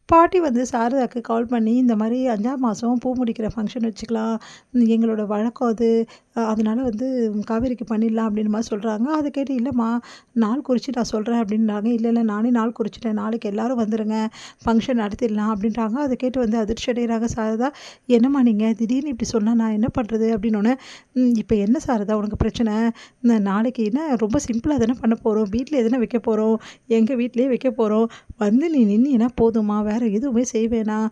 பாட்டி வந்து சாரதாக்கு கால் பண்ணி, இந்த மாரி 5ஆம் மாசம் பூ முடிக்கிற ஃபங்ஷன் வச்சுக்கலாம். எங்களோட வழக்கம் அது. அதனால வந்து காவேரிக்கு பண்ணிடலாம் அப்படின்ற மாரி சொல்றாங்க. அத கேட்டு இல்லம்மா நாள் குறிச்சு நான் சொல்றேன் அப்படின்றாங்க. இல்ல நானே நாள் குறிச்சுட்டேன். நாளைக்கு எல்லாரும் வந்துருங்க. ஃபங்ஷன் நடத்திடலாம் அப்படின்றாங்க. அத கேட்டு வந்து அதிர்ச்சி அடைகிறாங்க சாரதா. என்னம்மா நீங்க திடீர்னு இப்படி சொன்னா நான் என்ன பண்றது? அப்படின்னோனே, இப்ப என்ன சாரதா உனக்கு பிரச்சனை? நாளைக்கு என்ன ரொம்ப சிம்பிளா தானே பண்ண போறோம். வீட்ல எதுனா வைக்க போறோம். எங்க வீட்லயே வைக்க போறோம். வந்து நீ நின்னீன்னா போதும்மா. வேற எதுவுமே செய்ய வேணாம்.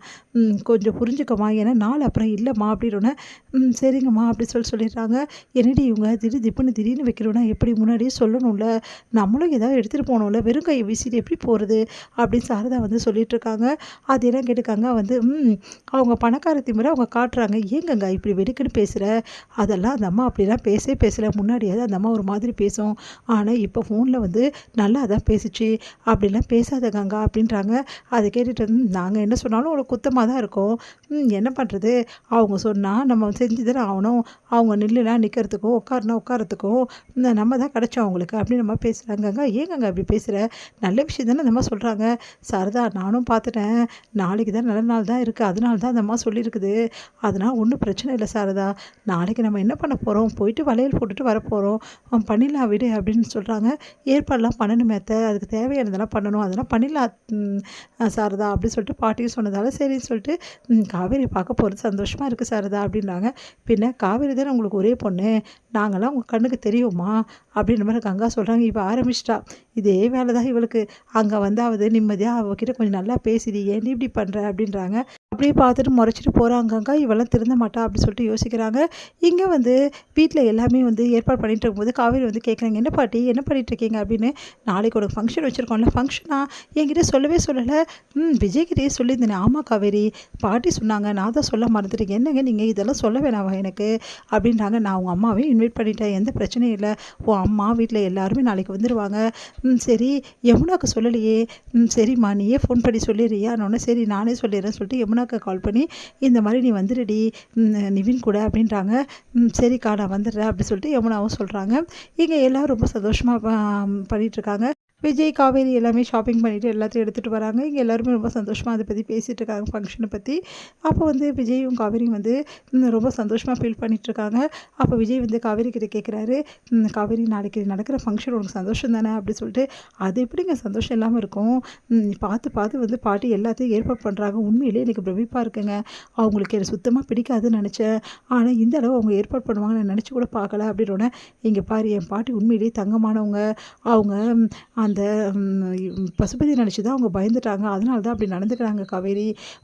கொஞ்சம் புரிஞ்சுக்கம்மா. ஏன்னா நாள் அப்புறம் இல்லம்மா அப்படின்னோனே, சரிங்கம்மா அப்படி சொல்லிடுறாங்க. என்னடி இவங்க திடீர்னு வைக்கிறோன்னா எப்படி முன்னாடியே சொல்லணும்ல. நம்மளும் ஏதாவது எடுத்துட்டு போணும்ல. வெறும் கைய வீசிட்டு எப்படி போறது? அப்படின்னு சாரதா வந்து சொல்லிட்டுருக்காங்க. அது என்ன கேட்டுருக்காங்க வந்து, அவங்க பணக்கார திமிர அவங்க காட்டுறாங்க. ஏங்கங்க இப்படி வெடுக்குன்னு பேசுற? அதெல்லாம் அந்த அம்மா அப்படிலாம் பேசவே பேசல. முன்னாடியாவது அந்த அம்மா ஒரு மாதிரி பேசும். ஆனா இப்போ ஃபோன்ல வந்து நல்லா தான் பேசுச்சு. அப்படிலாம் பேசாத கங்கா அப்படின்றாங்க. அத கேட்டுட்டு நாங்க என்ன சொன்னாலும் உனக்கு குத்தமா தான் இருக்கும். என்ன பண்றது? அவங்க சொன்னா நம்ம செஞ்சு தானே ஆகணும். அவங்க நில்லுனா நிற்கிறதுக்கும், உட்காருனா உட்காரத்துக்கும் நம்ம தான் கிடைச்சோம் அவங்களுக்கு அப்படின்னு நம்ம பேசுகிறாங்கங்க. ஏங்கங்க அப்படி பேசுற? நல்ல விஷயம் தானே அந்த அம்மா சொல்கிறாங்க. சாரதா நானும் பார்த்துட்டேன். நாளைக்கு தான் நல்ல நாள் தான் இருக்குது. அதனால தான் அந்த அம்மா சொல்லியிருக்குது. அதனால் ஒன்றும் பிரச்சனை இல்லை சாரதா. நாளைக்கு நம்ம என்ன பண்ண போகிறோம்? போயிட்டு வளையல் போட்டுட்டு வரப்போகிறோம். பண்ணிடலாம் விடு அப்படின்னு சொல்கிறாங்க. ஏற்பாடுலாம் பண்ணணுமே அத்தை. அதுக்கு தேவையானதெல்லாம் பண்ணணும். அதெல்லாம் பண்ணிடலாம் சாரதா அப்படின்னு சொல்லிட்டு பாட்டியும் சொன்னதால சரின்னு சொல்லிட்டு காவேரி பார்க்க போகிறது சந்தோஷமாக இருக்குது சாரதா அப்படின்னாங்க. பின்ன காவேரி தானே உங்களுக்கு ஒரே பொண்ணு. நாங்கள்லாம் உங்கள் கண்ணுக்கு தெரியுமா? அப்படின்ற மாதிரி கங்கா சொல்கிறாங்க. இவ ஆரம்பிச்சிட்டா. இதே வேலை தான் இவளுக்கு. அங்கே வந்தாவது நிம்மதியாக அவகிட்ட கொஞ்சம் நல்லா பேசிடி. ஏன்டி இப்படி பண்ணுற அப்படின்றாங்க. அப்படியே பார்த்துட்டு முறைச்சிட்டு போகிறாங்கங்க. இவெல்லாம் திருந்த மாட்டா அப்படின்னு சொல்லிட்டு யோசிக்கிறாங்க. இங்கே வந்து வீட்டில் எல்லாமே வந்து ஏற்பாடு பண்ணிட்டு இருக்கும்போது காவேரி வந்து கேட்குறாங்க. என்ன பாட்டி என்ன பண்ணிட்டு இருக்கீங்க அப்படின்னு. நாளைக்கு ஒரு ஃபங்க்ஷன் வச்சுருக்கோம்ல. ஃபங்க்ஷனா? என்கிட்ட சொல்லவே சொல்லலை. விஜய்கிட்டயே சொல்லியிருந்தேனே. ஆமாம் காவேரி பாட்டி சொன்னாங்க. நான் தான் சொல்ல மறந்துட்டேன். என்னங்க நீங்கள் இதெல்லாம் சொல்ல வேணாவா எனக்கு அப்படின்றாங்க. நான் உங்கள் அம்மாவையும் இன்வைட் பண்ணிட்டேன். எந்த பிரச்சனையும் இல்லை. உன் அம்மா வீட்டில் எல்லாருமே நாளைக்கு வந்துடுவாங்க. சரி யமுனாக்கு சொல்லலையே. சரிம்மா நீயே ஃபோன் பண்ணி சொல்லிடுறியான்னொன்னே சரி நானே சொல்லிடுறேன்னு சொல்லிட்டு யமுனாக்கு கால் பண்ணி இந்த மாதிரி நீ வந்துடுடி நிவின் கூட அப்படின்றாங்க. சரிக்கா நான் வந்துடுறேன் அப்படி சொல்லிட்டு யமுனாவும் சொல்கிறாங்க. இங்கே எல்லோரும் ரொம்ப சந்தோஷமாக பண்ணிகிட்ருக்காங்க. விஜய் காவேரி எல்லாமே ஷாப்பிங் பண்ணிவிட்டு எல்லாத்தையும் எடுத்துகிட்டு வராங்க. இங்கே எல்லாருமே ரொம்ப சந்தோஷமாக அதை பற்றி பேசிகிட்டு இருக்காங்க ஃபங்க்ஷனை பற்றி. அப்போ வந்து விஜயும் காவேரியும் வந்து ரொம்ப சந்தோஷமாக ஃபீல் பண்ணிகிட்ருக்காங்க. அப்போ விஜய் வந்து காவேரி கிட்ட கேட்குறாரு. காவேரி நாளைக்கு நடக்கிற ஃபங்க்ஷன் உனக்கு சந்தோஷம் தானே அப்படி சொல்லிட்டு. அது எப்படிங்க சந்தோஷம் இல்லாமல் இருக்கும்? பார்த்து வந்து பாட்டி எல்லாத்தையும் ஏற்பாடு பண்ணுறாங்க. உண்மையிலே எனக்கு பிரமிப்பாக இருக்குங்க. அவங்களுக்கு எனக்கு சுத்தமாக பிடிக்காதுன்னு நினச்சேன். ஆனால் இந்த அளவு அவங்க ஏற்பாடு பண்ணுவாங்கன்னு நான் நினச்சி கூட பார்க்கல அப்படின்னோடனே, இங்கே பாரு என் பாட்டி உண்மையிலேயே தங்கமானவங்க. அவங்க அந்த பசுபதி நினச்சி தான் அவங்க பயந்துட்டாங்க. அதனால தான் அப்படி நடந்துக்கிறாங்க காவேரி.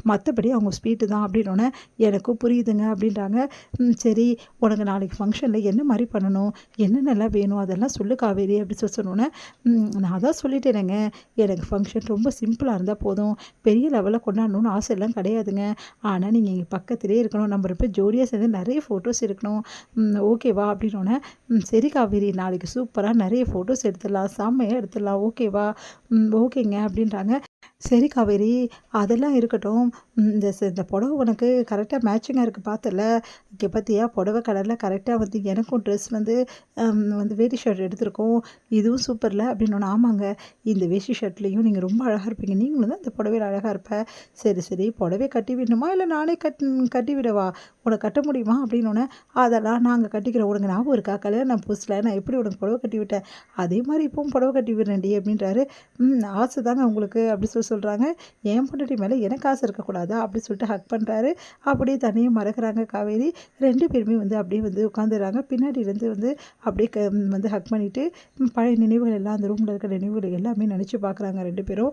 மற்றபடி அவங்க ஸ்வீட்டு தான் அப்படின்னோடனே எனக்கும் புரியுதுங்க அப்படின்றாங்க. சரி உனக்கு நாளைக்கு ஃபங்க்ஷனில் என்ன மாதிரி பண்ணணும்? என்னென்னலாம் வேணும்? அதெல்லாம் சொல்லு காவேரி அப்படி சொன்னோன்னே, நான் தான் சொல்லிட்டேனேங்க. எனக்கு ஃபங்க்ஷன் ரொம்ப சிம்பிளாக இருந்தால் போதும். பெரிய லெவலில் கொண்டாடணும்னு ஆசையெல்லாம் கிடையாதுங்க. ஆனால் நீங்கள் இங்கே பக்கத்துலேயே இருக்கணும். நம்ம ரொம்ப ஜோடியாக சேர்ந்து நிறைய ஃபோட்டோஸ் எடுக்கணும். ஓகேவா அப்படின்னோடனே, சரி காவேரி நாளைக்கு சூப்பராக நிறைய ஃபோட்டோஸ் எடுத்துடலாம். செம்மையாக எடுத்துடலாம். ஓகேவா? ஓகேங்க அப்படின்றாங்க. சரி காவேரி அதெல்லாம் இருக்கட்டும். இந்த புடவை உனக்கு கரெக்டாக மேட்சிங்காக இருக்குது பார்த்தல. இங்கே பார்த்தியா புடவை கலரில் கரெக்டாக வந்து எனக்கும் ட்ரெஸ் வந்து வேட்டி ஷர்ட் எடுத்திருக்கோம். இதுவும் சூப்பரில் அப்படின்னோன்னு. ஆமாங்க இந்த வேஷ்டி ஷர்ட்லேயும் நீங்கள் ரொம்ப அழகாக இருப்பீங்க. நீங்களும் தான் இந்த புடவையில் அழகாக இருப்ப. சரி புடவை கட்டி விடணுமா இல்லை நானே கட்டி விடவா? உனக்கு கட்ட முடியுமா அப்படின்னோடனே, அதெல்லாம் நாங்கள் கட்டிக்கிறோம். உனக்கு ஞாபகம் இருக்கா கல்யாணம் புதுசில் நான் எப்படி உனக்கு புடவை கட்டி விட்டேன்? அதே மாதிரி இப்போவும் புடவை கட்டி விடுறேன்டி அப்படின்றாரு. ஆசை தாங்க உங்களுக்கு அப்படி சொல்கிறாங்க. என் பொண்டாட்டி மேலே எனக்கு ஆசை இருக்கக்கூடாதா அப்படி சொல்லிட்டு ஹக் பண்ணுறாரு. அப்படியே தனியாக மறக்கிறாங்க காவேரி. 2 பேருமே வந்து அப்படியே வந்து உட்காந்துடுறாங்க. பின்னாடியிலேருந்து வந்து அப்படியே வந்து ஹக் பண்ணிவிட்டு பழைய நினைவுகள் எல்லாம் அந்த ரூமில் இருக்கிற நினைவுகள் எல்லாமே நினச்சி பார்க்குறாங்க 2 பேரும்.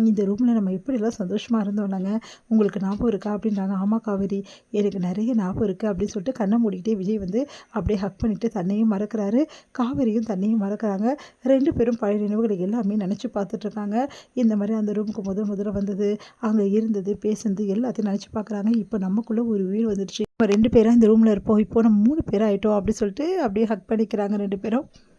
இந்த ரூமில் நம்ம எப்படிலாம் சந்தோஷமாக இருந்தோம்லங்க. உங்களுக்கு ஞாபகம் இருக்கா அப்படின்றாங்க. ஆமாம் காவேரி எனக்கு நிறைய ஞாபகம் இருக்குது அப்படின்னு சொல்லிட்டு கண்ணை மூடிக்கிட்டே விஜய் வந்து அப்படியே ஹக் பண்ணிவிட்டு தன்னையும் மறக்கிறாரு. காவேரியும் தன்னையும் மறக்கிறாங்க. 2 பேரும் பழைய நினைவுகளை எல்லாமே நினச்சி பார்த்துட்ருக்காங்க. இந்த மாதிரி அந்த ரூமுக்கு முதல்ல வந்தது, அங்கே இருந்தது, பேசுனது எல்லாத்தையும் நினச்சி பார்க்குறாங்க. இப்போ நமக்குள்ளே ஒரு உயிர் வந்துடுச்சு. இப்போ 2 பேராக இந்த ரூமில் இருப்போம். இப்போ நம்ம 3 பேராக ஆகிட்டோம் அப்படி சொல்லிட்டு அப்படியே ஹக் பண்ணிக்கிறாங்க 2 பேரும்.